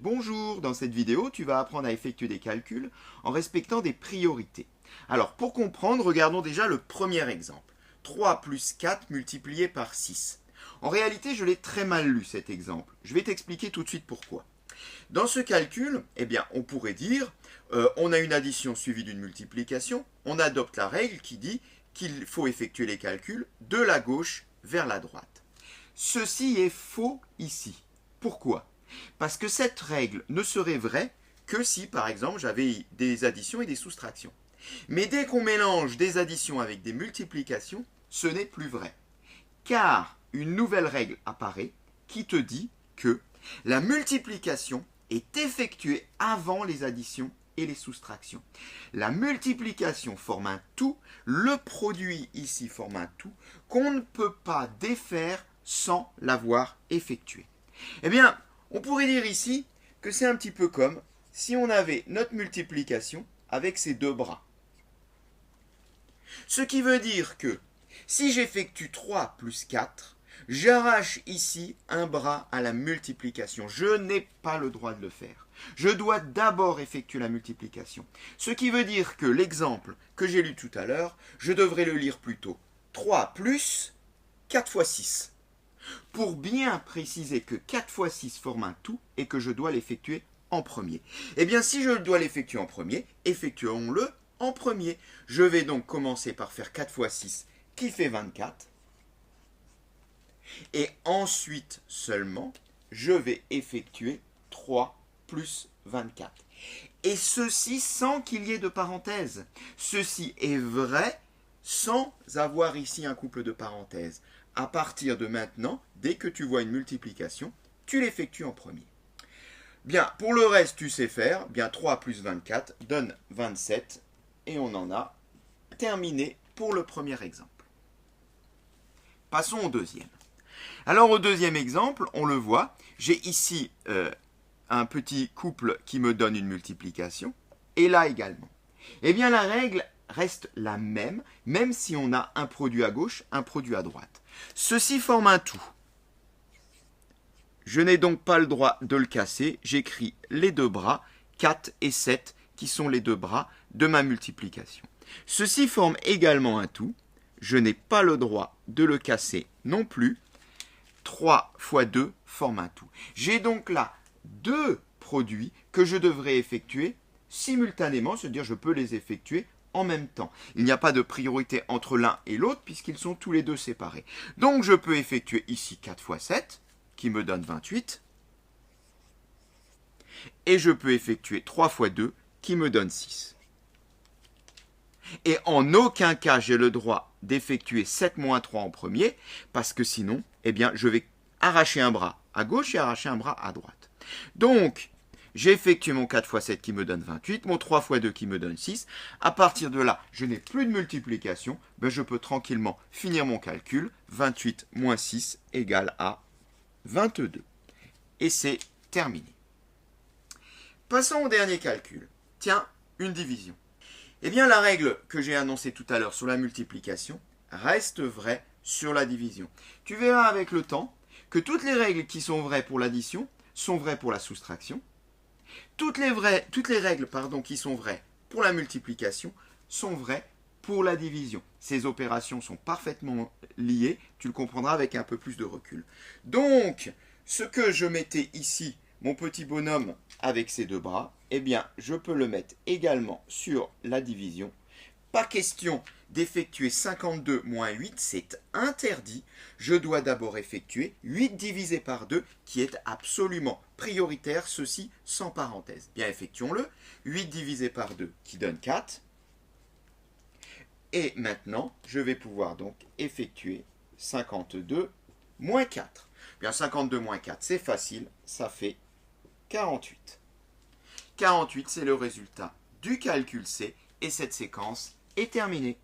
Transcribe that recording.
Bonjour, dans cette vidéo, tu vas apprendre à effectuer des calculs en respectant des priorités. Alors, pour comprendre, regardons déjà le premier exemple. 3 plus 4 multiplié par 6. En réalité, je l'ai très mal lu cet exemple. Je vais t'expliquer tout de suite pourquoi. Dans ce calcul, on pourrait dire, on a une addition suivie d'une multiplication, on adopte la règle qui dit qu'il faut effectuer les calculs de la gauche vers la droite. Ceci est faux ici. Pourquoi ? Parce que cette règle ne serait vraie que si, par exemple, j'avais des additions et des soustractions. Mais dès qu'on mélange des additions avec des multiplications, ce n'est plus vrai. Car une nouvelle règle apparaît qui te dit que la multiplication est effectuée avant les additions et les soustractions. La multiplication forme un tout, le produit ici forme un tout, qu'on ne peut pas défaire sans l'avoir effectué. On pourrait dire ici que c'est un petit peu comme si on avait notre multiplication avec ces deux bras. Ce qui veut dire que si j'effectue 3 plus 4, j'arrache ici un bras à la multiplication. Je n'ai pas le droit de le faire. Je dois d'abord effectuer la multiplication. Ce qui veut dire que l'exemple que j'ai lu tout à l'heure, je devrais le lire plutôt 3 plus 4 fois 6. Pour bien préciser que 4 fois 6 forme un tout et que je dois l'effectuer en premier. Si je dois l'effectuer en premier, effectuons-le en premier. Je vais donc commencer par faire 4 fois 6 qui fait 24. Et ensuite seulement, je vais effectuer 3 plus 24. Et ceci sans qu'il y ait de parenthèse. Ceci est vrai sans avoir ici un couple de parenthèses. À partir de maintenant, dès que tu vois une multiplication, tu l'effectues en premier. Bien, pour le reste, tu sais faire. 3 plus 24 donne 27. Et on en a terminé pour le premier exemple. Passons au deuxième. Alors au deuxième exemple, on le voit, j'ai ici un petit couple qui me donne une multiplication, et là également. La règle reste la même, même si on a un produit à gauche, un produit à droite. Ceci forme un tout. Je n'ai donc pas le droit de le casser, j'écris les deux bras, 4 et 7, qui sont les deux bras de ma multiplication. Ceci forme également un tout, je n'ai pas le droit de le casser non plus, 3 fois 2 forme un tout. J'ai donc là deux produits que je devrais effectuer simultanément, c'est-à-dire je peux les effectuer en même temps. Il n'y a pas de priorité entre l'un et l'autre puisqu'ils sont tous les deux séparés. Donc je peux effectuer ici 4 fois 7 qui me donne 28 et je peux effectuer 3 fois 2 qui me donne 6. Et en aucun cas j'ai le droit d'effectuer 7 moins 3 en premier parce que sinon, je vais arracher un bras à gauche et arracher un bras à droite. Donc, j'ai effectué mon 4 fois 7 qui me donne 28, mon 3 fois 2 qui me donne 6. À partir de là, je n'ai plus de multiplication. Je peux tranquillement finir mon calcul. 28 moins 6 égale à 22. Et c'est terminé. Passons au dernier calcul. Tiens, une division. La règle que j'ai annoncée tout à l'heure sur la multiplication reste vraie sur la division. Tu verras avec le temps que toutes les règles qui sont vraies pour l'addition sont vraies pour la soustraction. Toutes les règles qui sont vraies pour la multiplication sont vraies pour la division. Ces opérations sont parfaitement liées, tu le comprendras avec un peu plus de recul. Donc, ce que je mettais ici, mon petit bonhomme avec ses deux bras, je peux le mettre également sur la division. Pas question d'effectuer 52 moins 8, c'est interdit. Je dois d'abord effectuer 8 divisé par 2, qui est absolument prioritaire, ceci sans parenthèse. Effectuons-le. 8 divisé par 2, qui donne 4. Et maintenant, je vais pouvoir donc effectuer 52 moins 4. 52 moins 4, c'est facile, ça fait 48. 48, c'est le résultat du calcul C, et cette séquence est terminée.